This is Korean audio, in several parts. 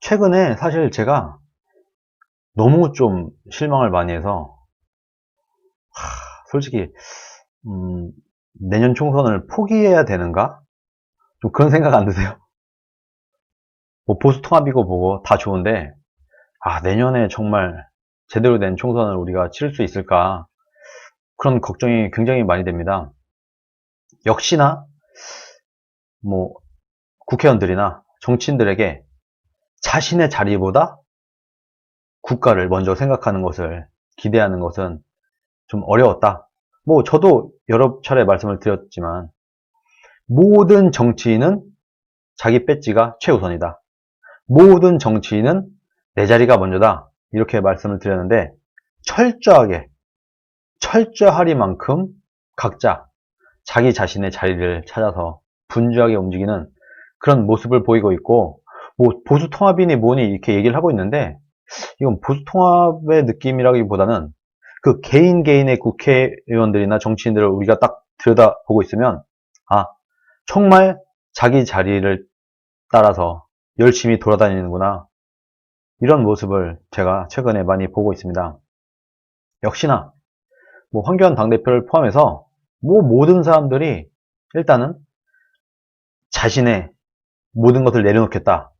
최근에 사실 제가 너무 좀 실망을 많이 해서, 솔직히, 내년 총선을 포기해야 되는가? 좀 그런 생각 안 드세요? 뭐 보수 통합이고 뭐고 다 좋은데, 내년에 정말 제대로 된 총선을 우리가 치를 수 있을까? 그런 걱정이 굉장히 많이 됩니다. 역시나, 뭐, 국회의원들이나 정치인들에게 자신의 자리보다 국가를 먼저 생각하는 것을 기대하는 것은 좀 어려웠다. 뭐, 저도 여러 차례 말씀을 드렸지만, 모든 정치인은 자기 배지가 최우선이다. 모든 정치인은 내 자리가 먼저다. 이렇게 말씀을 드렸는데, 철저하리만큼 각자 자기 자신의 자리를 찾아서 분주하게 움직이는 그런 모습을 보이고 있고, 뭐 보수 통합이니 뭐니 이렇게 얘기를 하고 있는데, 이건 보수 통합의 느낌이라기보다는 그 개인의 국회의원들이나 정치인들을 우리가 딱 들여다보고 있으면, 정말 자기 자리를 따라서 열심히 돌아다니는구나, 이런 모습을 제가 최근에 많이 보고 있습니다. 역시나 뭐 황교안 당대표를 포함해서 뭐 모든 사람들이 일단은 자신의 모든 것을 내려놓겠다,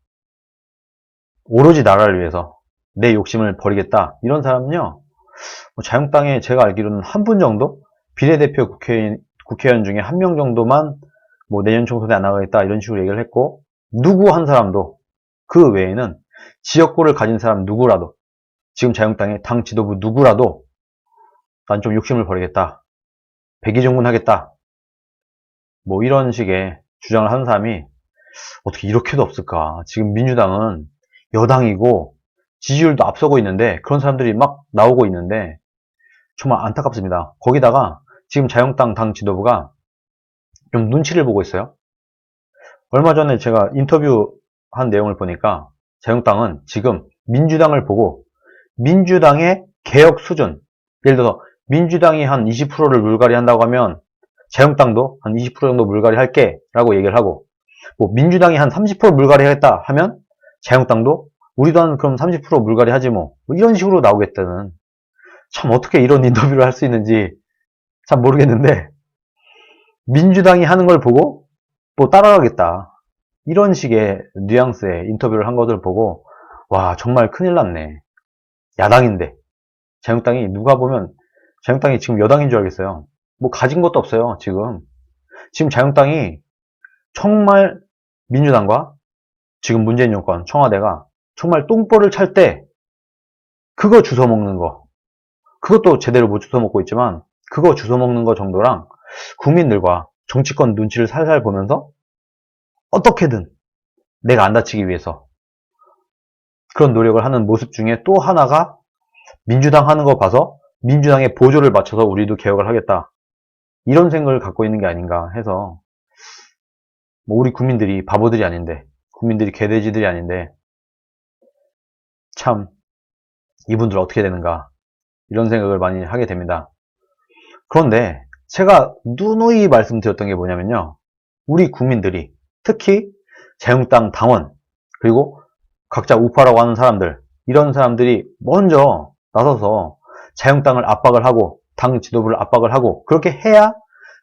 오로지 나라를 위해서 내 욕심을 버리겠다, 이런 사람은요, 뭐 자유한국당에 제가 알기로는 한 분 정도, 비례대표 국회의원 중에 한 명 정도만 뭐 내년 총선에 안 나가겠다 이런 식으로 얘기를 했고, 누구 한 사람도, 그 외에는 지역구를 가진 사람 누구라도, 지금 자유한국당의 당 지도부 누구라도 난 좀 욕심을 버리겠다, 백의종군 하겠다, 뭐 이런 식의 주장을 하는 사람이 어떻게 이렇게도 없을까. 지금 민주당은 여당이고 지지율도 앞서고 있는데 그런 사람들이 막 나오고 있는데 정말 안타깝습니다. 거기다가 지금 자유한국당 당 지도부가 좀 눈치를 보고 있어요. 얼마 전에 제가 인터뷰한 내용을 보니까 자유한국당은 지금 민주당을 보고 민주당의 개혁 수준, 예를 들어서 민주당이 한 20%를 물갈이 한다고 하면 자유한국당도 한 20% 정도 물갈이 할게 라고 얘기를 하고, 뭐 민주당이 한 30% 물갈이 하겠다 하면 자유한국당도 우리도 한 그럼 30% 물갈이 하지 뭐 이런 식으로 나오겠다는, 참 어떻게 이런 인터뷰를 할 수 있는지 참 모르겠는데, 민주당이 하는 걸 보고 또 따라가겠다, 이런 식의 뉘앙스의 인터뷰를 한 것을 보고, 와 정말 큰일 났네. 야당인데 자유한국당이, 누가 보면 자유한국당이 지금 여당인 줄 알겠어요. 뭐 가진 것도 없어요. 지금 자유한국당이 정말 민주당과 지금 문재인 정권 청와대가 정말 똥볼을 찰 때 그거 주워 먹는 거, 그것도 제대로 못 주워 먹고 있지만 그거 주워 먹는 거 정도랑 국민들과 정치권 눈치를 살살 보면서 어떻게든 내가 안 다치기 위해서 그런 노력을 하는 모습 중에 또 하나가, 민주당 하는 거 봐서 민주당의 보조를 맞춰서 우리도 개혁을 하겠다, 이런 생각을 갖고 있는 게 아닌가 해서, 뭐 우리 국민들이 바보들이 아닌데, 국민들이 개돼지들이 아닌데 참 이분들 어떻게 되는가, 이런 생각을 많이 하게 됩니다. 그런데 제가 누누이 말씀드렸던 게 뭐냐면요, 우리 국민들이, 특히 자유한국당 당원, 그리고 각자 우파라고 하는 사람들, 이런 사람들이 먼저 나서서 자유한국당을 압박을 하고 당 지도부를 압박을 하고, 그렇게 해야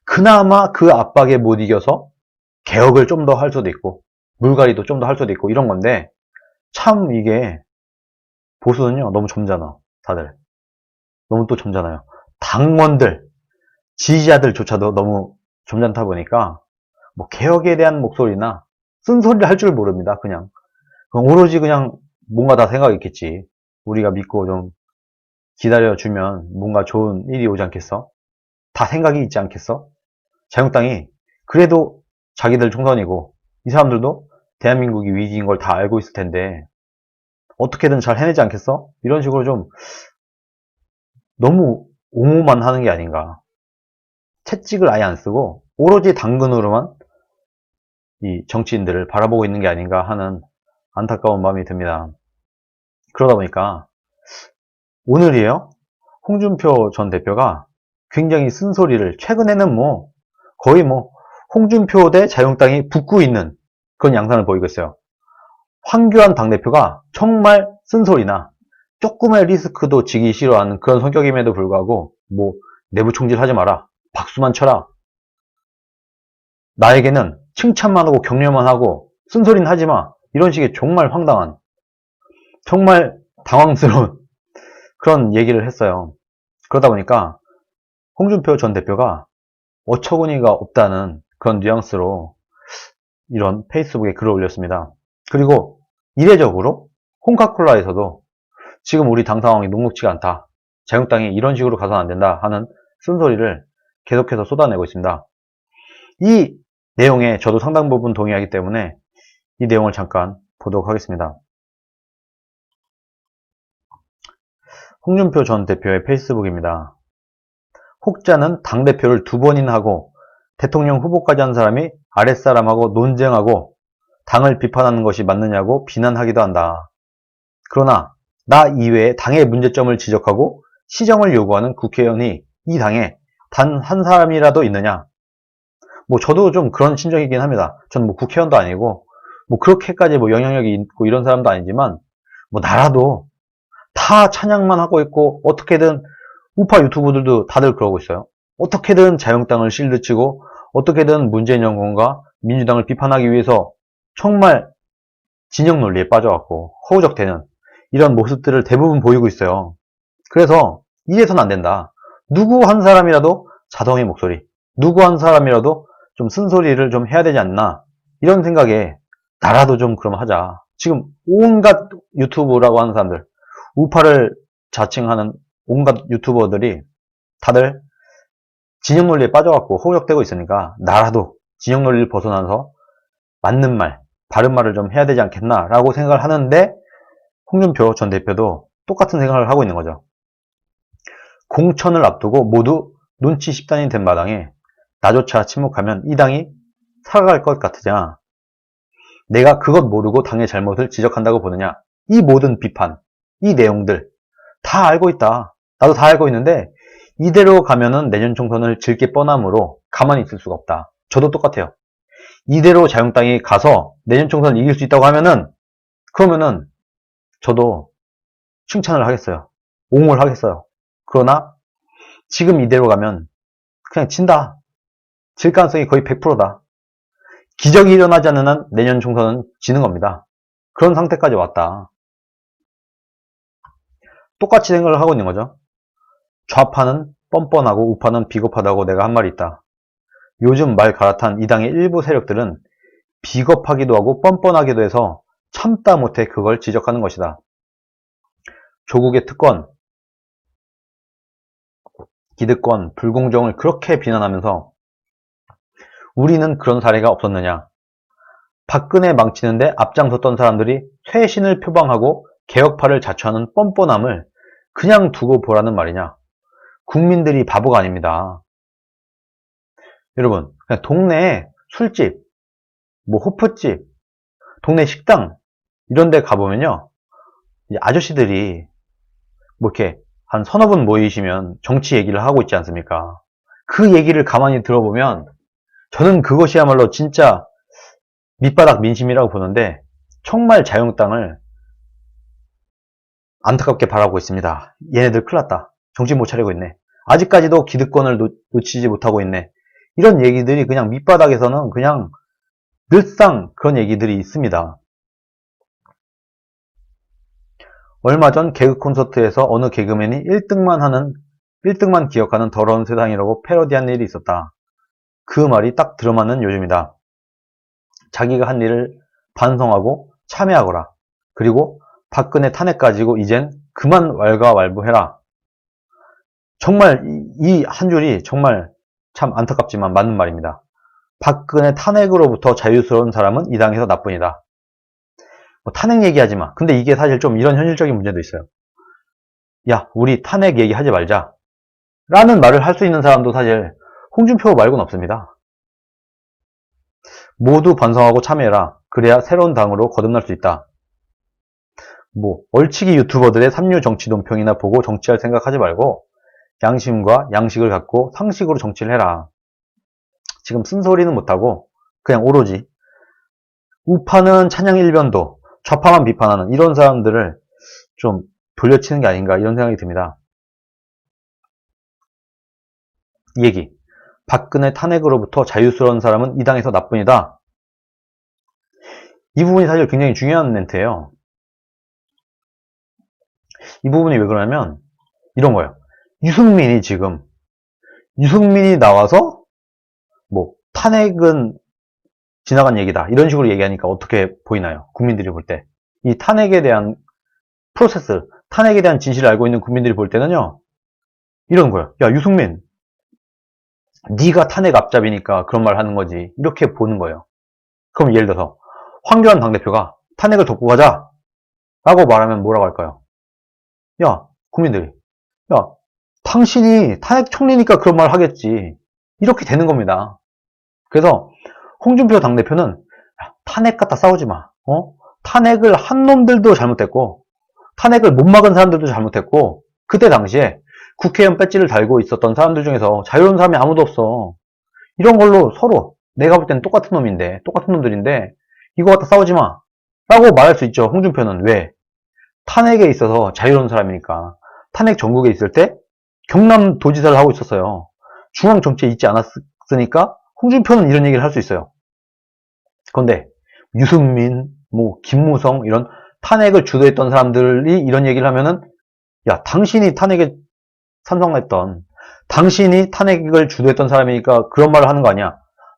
그나마 그 압박에 못 이겨서 개혁을 좀 더 할 수도 있고 물갈이도 좀 더 할 수도 있고, 이런 건데, 참 이게 보수는요 너무 점잖아. 다들 너무 또 점잖아요. 당원들, 지지자들조차도 너무 점잖다 보니까 뭐 개혁에 대한 목소리나 쓴소리를 할 줄 모릅니다. 그냥 오로지 그냥 뭔가 다 생각이 있겠지. 우리가 믿고 좀 기다려주면 뭔가 좋은 일이 오지 않겠어? 다 생각이 있지 않겠어? 자유한국당이 그래도 자기들 총선이고 이 사람들도 대한민국이 위기인 걸 다 알고 있을 텐데 어떻게든 잘 해내지 않겠어? 이런 식으로 좀 너무 옹호만 하는 게 아닌가. 채찍을 아예 안 쓰고 오로지 당근으로만 이 정치인들을 바라보고 있는 게 아닌가 하는 안타까운 마음이 듭니다. 그러다 보니까 오늘이에요, 홍준표 전 대표가 굉장히 쓴소리를, 최근에는 뭐 거의 뭐 홍준표 대 자유한국당이 붙고 있는 그런 양상을 보이고 있어요. 황교안 당대표가 정말 쓴소리나 조금의 리스크도 지기 싫어하는 그런 성격임에도 불구하고 뭐 내부 총질하지 마라, 박수만 쳐라, 나에게는 칭찬만 하고 격려만 하고 쓴소리는 하지마, 이런 식의 정말 황당한, 정말 당황스러운 그런 얘기를 했어요. 그러다 보니까 홍준표 전 대표가 어처구니가 없다는 그런 뉘앙스로 이런 페이스북에 글을 올렸습니다. 그리고 이례적으로 홍카콜라에서도 지금 우리 당 상황이 녹록지가 않다, 자유당이 이런 식으로 가서는 안 된다 하는 쓴소리를 계속해서 쏟아내고 있습니다. 이 내용에 저도 상당 부분 동의하기 때문에 이 내용을 잠깐 보도록 하겠습니다. 홍준표 전 대표의 페이스북입니다. 혹자는 당대표를 2번이나 하고 대통령 후보까지 한 사람이 아랫사람하고 논쟁하고 당을 비판하는 것이 맞느냐고 비난하기도 한다. 그러나 나 이외에 당의 문제점을 지적하고 시정을 요구하는 국회의원이 이 당에 단 한 사람이라도 있느냐? 뭐 저도 좀 그런 심정이긴 합니다. 전 뭐 국회의원도 아니고 뭐 그렇게까지 뭐 영향력이 있고 이런 사람도 아니지만 뭐 나라도 다 찬양만 하고 있고 어떻게든 우파 유튜브들도 다들 그러고 있어요. 어떻게든 자유당을 실드치고 어떻게든 문재인 정권과 민주당을 비판하기 위해서 정말 진영 논리에 빠져갖고 허우적대는 이런 모습들을 대부분 보이고 있어요. 그래서 이래서는 안 된다. 누구 한 사람이라도 자성의 목소리, 누구 한 사람이라도 좀 쓴소리를 좀 해야 되지 않나, 이런 생각에 나라도 좀 그럼 하자. 지금 온갖 유튜브라고 하는 사람들, 우파를 자칭하는 온갖 유튜버들이 다들 진영 논리에 빠져갖고 허우적대고 있으니까 나라도 진영 논리를 벗어나서 맞는 말, 바른 말을 좀 해야 되지 않겠나라고 생각을 하는데, 홍준표 전 대표도 똑같은 생각을 하고 있는 거죠. 공천을 앞두고 모두 눈치 10단이 된 마당에 나조차 침묵하면 이 당이 살아갈 것 같으냐? 내가 그것 모르고 당의 잘못을 지적한다고 보느냐? 이 모든 비판, 이 내용들 다 알고 있다. 나도 다 알고 있는데 이대로 가면은 내년 총선을 질 게 뻔하므로 가만히 있을 수가 없다. 저도 똑같아요. 이대로 자유당이 가서 내년 총선을 이길 수 있다고 하면은, 그러면은 저도 칭찬을 하겠어요. 옹호를 하겠어요. 그러나 지금 이대로 가면 그냥 진다. 질 가능성이 거의 100%다. 기적이 일어나지 않는 한 내년 총선은 지는 겁니다. 그런 상태까지 왔다. 똑같이 생각을 하고 있는 거죠. 좌파는 뻔뻔하고 우파는 비겁하다고 내가 한 말이 있다. 요즘 말 갈아탄 이 당의 일부 세력들은 비겁하기도 하고 뻔뻔하기도 해서 참다 못해 그걸 지적하는 것이다. 조국의 특권, 기득권, 불공정을 그렇게 비난하면서 우리는 그런 사례가 없었느냐. 박근혜 망치는데 앞장섰던 사람들이 쇄신을 표방하고 개혁파를 자처하는 뻔뻔함을 그냥 두고 보라는 말이냐. 국민들이 바보가 아닙니다. 여러분, 그냥 동네에 술집, 뭐 호프집, 동네 식당 이런 데 가보면요, 아저씨들이 뭐 이렇게 한 서너 분 모이시면 정치 얘기를 하고 있지 않습니까? 그 얘기를 가만히 들어보면 저는 그것이야말로 진짜 밑바닥 민심이라고 보는데, 정말 자유당을 안타깝게 바라고 있습니다. 얘네들 큰일 났다. 정신 못 차리고 있네. 아직까지도 기득권을 놓치지 못하고 있네. 이런 얘기들이 그냥 밑바닥에서는 그냥 늘상 그런 얘기들이 있습니다. 얼마 전 개그 콘서트에서 어느 개그맨이 1등만 기억하는 더러운 세상이라고 패러디한 일이 있었다. 그 말이 딱 들어맞는 요즘이다. 자기가 한 일을 반성하고 참여하거라. 그리고 박근혜 탄핵 가지고 이젠 그만 왈가왈부해라. 정말 이 한 줄이 정말 참 안타깝지만 맞는 말입니다. 박근혜 탄핵으로부터 자유스러운 사람은 이 당에서 나뿐이다. 뭐 탄핵 얘기하지 마. 근데 이게 사실 좀 이런 현실적인 문제도 있어요. 야, 우리 탄핵 얘기하지 말자 라는 말을 할 수 있는 사람도 사실 홍준표 말고는 없습니다. 모두 반성하고 참여해라. 그래야 새로운 당으로 거듭날 수 있다. 뭐 얼치기 유튜버들의 삼류 정치 논평이나 보고 정치할 생각하지 말고 양심과 양식을 갖고 상식으로 정치를 해라. 지금 쓴소리는 못하고 그냥 오로지 우파는 찬양 일변도, 좌파만 비판하는 이런 사람들을 좀 돌려치는 게 아닌가 이런 생각이 듭니다. 이 얘기. 박근혜 탄핵으로부터 자유스러운 사람은 이 당에서 나뿐이다. 이 부분이 사실 굉장히 중요한 멘트예요. 이 부분이 왜 그러냐면 이런 거예요. 유승민이 나와서 뭐 탄핵은 지나간 얘기다 이런 식으로 얘기하니까 어떻게 보이나요? 국민들이 볼 때. 이 탄핵에 대한 프로세스, 탄핵에 대한 진실을 알고 있는 국민들이 볼 때는요. 이런 거예요. 야, 유승민, 네가 탄핵 앞잡이니까 그런 말 하는 거지. 이렇게 보는 거예요. 그럼 예를 들어서 황교안 당대표가 탄핵을 덮고 가자 라고 말하면 뭐라고 할까요? 야, 국민들이, 야, 당신이 탄핵 총리니까 그런 말 하겠지. 이렇게 되는 겁니다. 그래서 홍준표 당대표는 탄핵 갖다 싸우지 마. 탄핵을 한 놈들도 잘못했고 탄핵을 못 막은 사람들도 잘못했고 그때 당시에 국회의원 배지를 달고 있었던 사람들 중에서 자유로운 사람이 아무도 없어. 이런 걸로 서로 내가 볼 때는 똑같은 놈들인데 이거 갖다 싸우지 마 라고 말할 수 있죠. 홍준표는. 왜? 탄핵에 있어서 자유로운 사람이니까. 탄핵 전국에 있을 때 경남도지사를 하고 있었어요. 중앙 정치에 있지 않았으니까 홍준표는 이런 얘기를 할 수 있어요. 그런데 유승민, 뭐 김무성 이런 탄핵을 주도했던 사람들이 이런 얘기를 하면은 야, 당신이 탄핵에 찬성했던 당신이 탄핵을 주도했던 사람이니까 그런 말을 하는 거 아니야.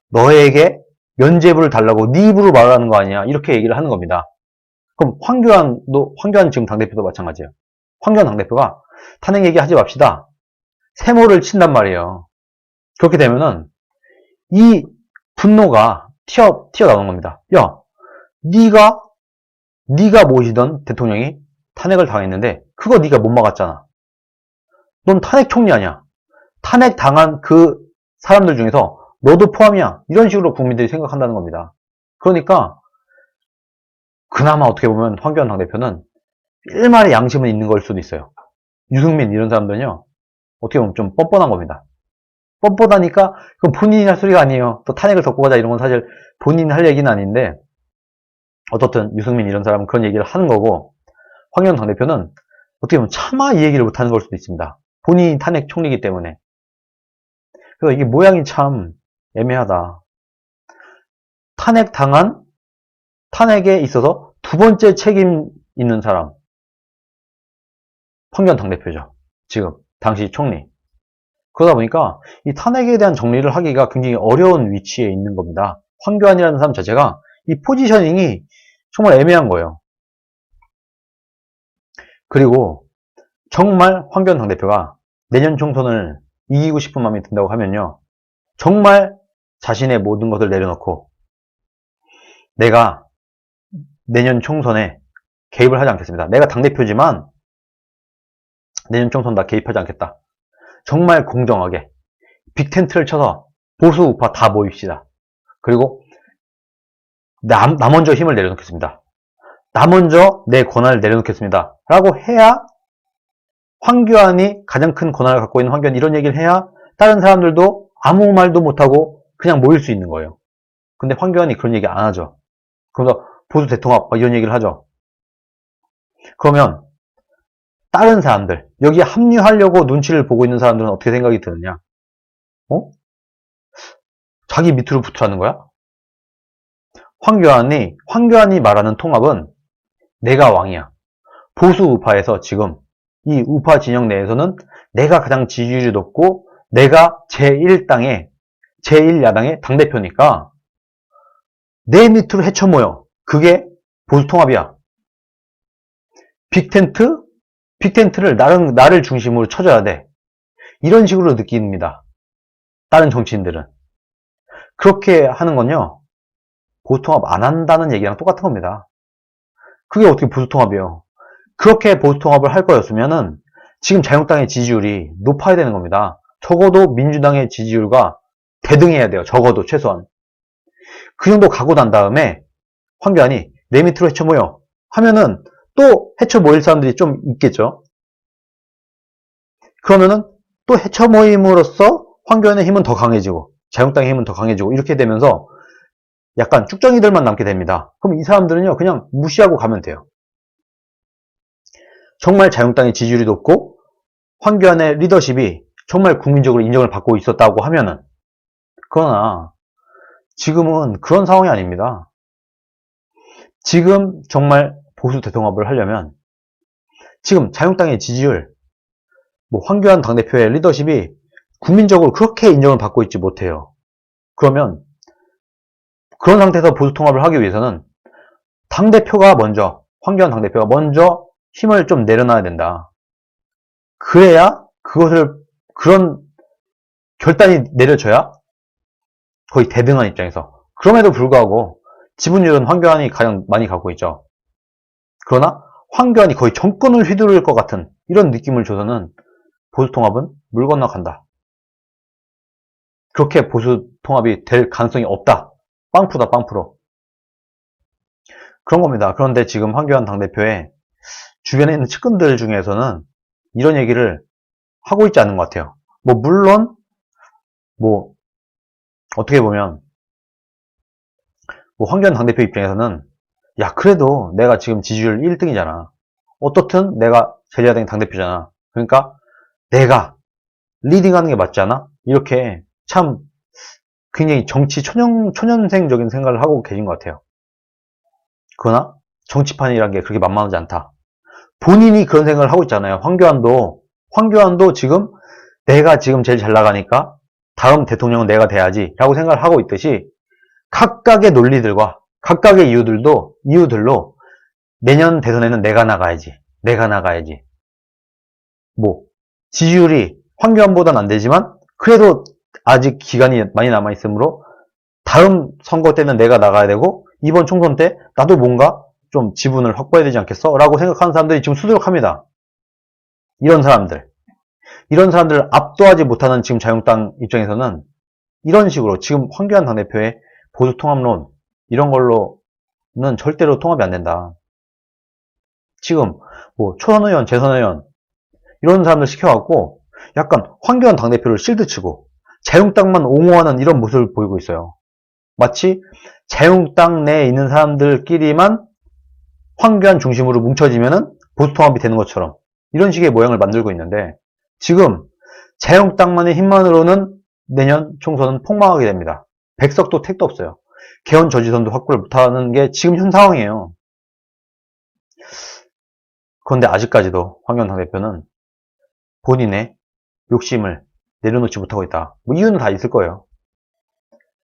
너에게 면죄부를 달라고 네 입으로 말하는 거 아니야. 이렇게 얘기를 하는 겁니다. 그럼 황교안 지금 당대표도 마찬가지예요. 황교안 당대표가 탄핵 얘기하지 맙시다. 세모를 친단 말이에요. 그렇게 되면은 이 분노가 튀어나오는 겁니다. 야, 네가 모시던 대통령이 탄핵을 당했는데 그거 네가 못 막았잖아. 넌 탄핵 총리 아니야. 탄핵 당한 그 사람들 중에서 너도 포함이야. 이런 식으로 국민들이 생각한다는 겁니다. 그러니까 그나마 어떻게 보면 황교안 당대표는 일말의 양심은 있는 걸 수도 있어요. 유승민 이런 사람들은요. 어떻게 보면 좀 뻔뻔한 겁니다. 뻔뻔하니까 그건 본인이 할 소리가 아니에요. 또 탄핵을 덮고 가자 이런 건 사실 본인이 할 얘기는 아닌데 어떻든 유승민 이런 사람은 그런 얘기를 하는 거고 황교안 당대표는 어떻게 보면 차마 이 얘기를 못하는 걸 수도 있습니다. 본인이 탄핵 총리이기 때문에. 그래서 이게 모양이 참 애매하다. 탄핵에 있어서 두 번째 책임 있는 사람 황교안 당대표죠. 지금 당시 총리. 그러다 보니까 이 탄핵에 대한 정리를 하기가 굉장히 어려운 위치에 있는 겁니다. 황교안이라는 사람 자체가 이 포지셔닝이 정말 애매한 거예요. 그리고 정말 황교안 당대표가 내년 총선을 이기고 싶은 마음이 든다고 하면요. 정말 자신의 모든 것을 내려놓고 내가 내년 총선에 개입을 하지 않겠습니다. 내가 당대표지만 내년 총선 다 개입하지 않겠다. 정말 공정하게 빅텐트를 쳐서 보수 우파 다 모입시다. 그리고 나 먼저 힘을 내려놓겠습니다. 나 먼저 내 권한을 내려놓겠습니다. 라고 해야 황교안이 가장 큰 권한을 갖고 있는 황교안이 이런 얘기를 해야 다른 사람들도 아무 말도 못하고 그냥 모일 수 있는 거예요. 근데 황교안이 그런 얘기 안 하죠. 그러면서 보수 대통합 이런 얘기를 하죠. 그러면 다른 사람들, 여기에 합류하려고 눈치를 보고 있는 사람들은 어떻게 생각이 드느냐? 자기 밑으로 붙으라는 거야? 황교안이 말하는 통합은 내가 왕이야. 보수 우파에서 지금 이 우파 진영 내에서는 내가 가장 지지율이 높고 내가 제1야당의 당대표니까 내 밑으로 헤쳐모여. 그게 보수 통합이야. 빅텐트를 나를 중심으로 쳐줘야 돼. 이런 식으로 느낍니다. 다른 정치인들은. 그렇게 하는 건요. 보수통합 안 한다는 얘기랑 똑같은 겁니다. 그게 어떻게 보수통합이에요. 그렇게 보수통합을 할 거였으면은 지금 자유한국당의 지지율이 높아야 되는 겁니다. 적어도 민주당의 지지율과 대등해야 돼요. 적어도 최소한. 그 정도 가고 난 다음에 황교안이 내 밑으로 헤쳐모여 하면은 또 헤쳐모일 사람들이 좀 있겠죠. 그러면은 또 헤쳐모임으로써 황교안의 힘은 더 강해지고 자유한국당의 힘은 더 강해지고 이렇게 되면서 약간 쭉정이들만 남게 됩니다. 그럼 이 사람들은요, 그냥 무시하고 가면 돼요. 정말 자유한국당의 지지율이 높고 황교안의 리더십이 정말 국민적으로 인정을 받고 있었다고 하면은, 그러나 지금은 그런 상황이 아닙니다. 지금 정말 보수 대통합을 하려면 지금 자유한국당의 지지율, 황교안 당대표의 리더십이 국민적으로 그렇게 인정을 받고 있지 못해요. 그러면 그런 상태에서 보수 통합을 하기 위해서는 황교안 당대표가 먼저 힘을 좀 내려놔야 된다. 그래야 그런 결단이 내려져야 거의 대등한 입장에서. 그럼에도 불구하고 지분율은 황교안이 가장 많이 갖고 있죠. 그러나 황교안이 거의 정권을 휘두를 것 같은 이런 느낌을 줘서는 보수 통합은 물 건너간다. 그렇게 보수 통합이 될 가능성이 없다. 빵프다, 빵프로. 그런 겁니다. 그런데 지금 황교안 당대표의 주변에 있는 측근들 중에서는 이런 얘기를 하고 있지 않은 것 같아요. 물론 어떻게 보면 황교안 당대표 입장에서는 야, 그래도 내가 지금 지지율 1등이잖아. 어떻든 내가 제1야당 당대표잖아. 그러니까 내가 리딩하는 게 맞지 않아? 이렇게 참 굉장히 정치 초년생적인 생각을 하고 계신 것 같아요. 그러나 정치판이란 게 그렇게 만만하지 않다. 본인이 그런 생각을 하고 있잖아요. 황교안도 지금 내가 지금 제일 잘 나가니까 다음 대통령은 내가 돼야지 라고 생각을 하고 있듯이 각각의 논리들과 각각의 이유들로 내년 대선에는 내가 나가야지. 지지율이 황교안보다는 안 되지만 그래도 아직 기간이 많이 남아있으므로 다음 선거 때는 내가 나가야 되고 이번 총선 때 나도 뭔가 좀 지분을 확보해야 되지 않겠어? 라고 생각하는 사람들이 지금 수두룩합니다. 이런 사람들을 압도하지 못하는 지금 자유한국당 입장에서는 이런 식으로 지금 황교안 당대표의 보수 통합론 이런 걸로는 절대로 통합이 안 된다. 지금 초선 의원, 재선 의원 이런 사람들 시켜갖고 약간 황교안 당대표를 실드치고 자유한국당만 옹호하는 이런 모습을 보이고 있어요. 마치 자유한국당 내에 있는 사람들끼리만 황교안 중심으로 뭉쳐지면은 보수 통합이 되는 것처럼 이런 식의 모양을 만들고 있는데 지금 자유한국당만의 힘만으로는 내년 총선은 폭망하게 됩니다. 백석도 택도 없어요. 개헌 저지선도 확보를 못하는 게 지금 현 상황이에요. 그런데 아직까지도 황교안 당대표는 본인의 욕심을 내려놓지 못하고 있다. 이유는 다 있을 거예요.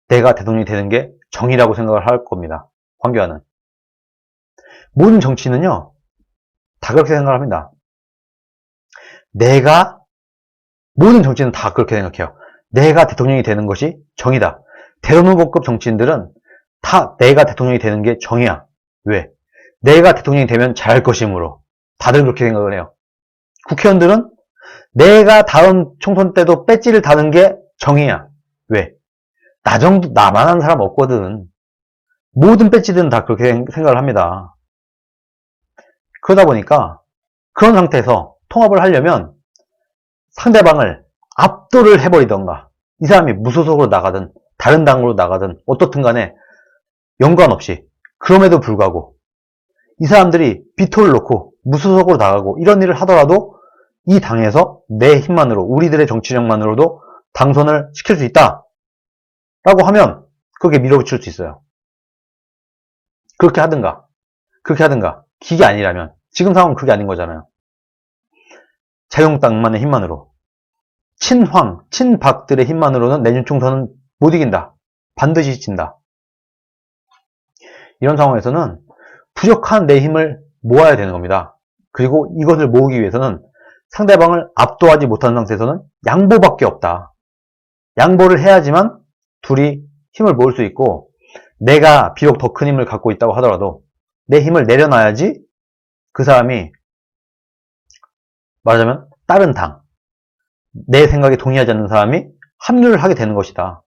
내가 대통령이 되는 게 정의라고 생각을 할 겁니다. 황교안은. 모든 정치는요, 다 그렇게 생각합니다. 모든 정치는 다 그렇게 생각해요. 내가 대통령이 되는 것이 정의다. 대선 후보급 정치인들은 다 내가 대통령이 되는 게 정의야. 왜? 내가 대통령이 되면 잘할 것이므로. 다들 그렇게 생각을 해요. 국회의원들은 내가 다음 총선 때도 배지를 다는 게 정의야. 왜? 나만한 사람 없거든. 모든 배지들은 다 그렇게 생각을 합니다. 그러다 보니까 그런 상태에서 통합을 하려면 상대방을 압도를 해버리던가 이 사람이 무소속으로 나가든 다른 당으로 나가든 어떻든 간에 연관없이 그럼에도 불구하고 이 사람들이 비토를 놓고 무소속으로 나가고 이런 일을 하더라도 이 당에서 내 힘만으로 우리들의 정치력만으로도 당선을 시킬 수 있다 라고 하면 그렇게 밀어붙일 수 있어요. 그렇게 하든가 그게 아니라면 지금 상황은 그게 아닌 거잖아요. 자유한국당만의 힘만으로 친박들의 힘만으로는 내년 총선은 못 이긴다. 반드시 진다. 이런 상황에서는 부족한 내 힘을 모아야 되는 겁니다. 그리고 이것을 모으기 위해서는 상대방을 압도하지 못하는 상태에서는 양보밖에 없다. 양보를 해야지만 둘이 힘을 모을 수 있고 내가 비록 더 큰 힘을 갖고 있다고 하더라도 내 힘을 내려놔야지 그 사람이 말하자면 다른 당, 내 생각에 동의하지 않는 사람이 합류를 하게 되는 것이다.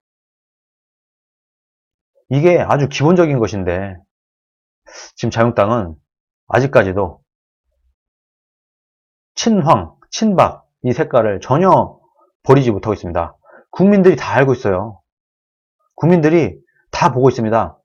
이게 아주 기본적인 것인데 지금 자유한국당은 아직까지도 친황, 친박 이 색깔을 전혀 버리지 못하고 있습니다. 국민들이 다 알고 있어요. 국민들이 다 보고 있습니다.